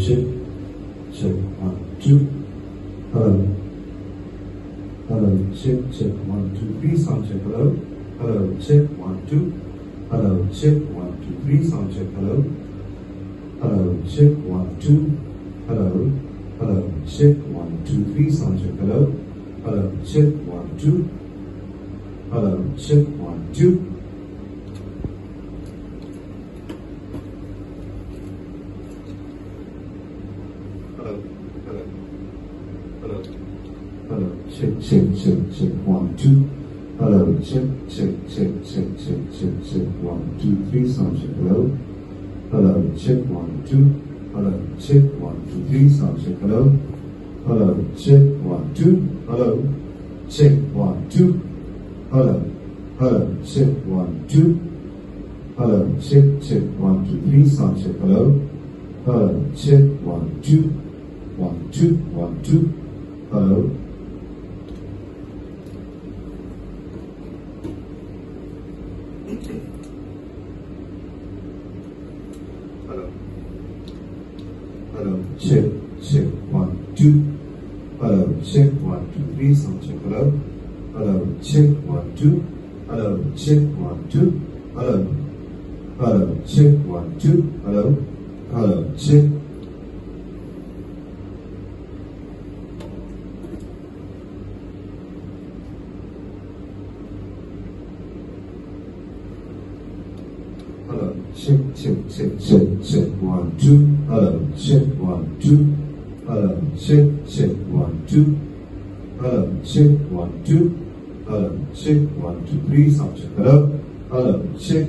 check, check, 1, 2. Hello. Hello, check, check, 1, 2, 3, sound check, hello. Hello, check, 1, 2. Hello, check, 1, 2, 3, sound check, hello. Hello, check, 1, 2. Hello. Hello, check, 1, 2, 3, sound check, hello. Hello, check, 1, 2. Hello, check, 1, 2. Hello, hello, hello. Hello, check, check, check, check, 1, 2. Hello, check, check, check, check, check, check, check, 1, 2, 3, sound check, hello. Hello, check, 1, 2. Hello, check, 1, 2, 3, sound check, hello. Hello, check, 1, 2. Hello, check, 1, 2. Hello, hello, check, 1, 2. Hello, check, check, 1, 2, 3, sound check, hello. Hello, check, 1, 2. 1, 2, 1, 2. Hello. Hello. Hello. Check, check, 1, 2. Hello. Check, 1, 2, 3, sound check, hello. Hello. Check, 1, 2. Hello. Check, 1, 2. Hello. Hello. Check, 1, 2. Hello. Hello. Check. Hello, check, check, check, check, check, 1, 2. Hello, check, 1, 2. Hello, check, check, 1, 2. Hello, check, 1, 2. Hello, check, 1, 2, 3, sound check, hello. Hello, check.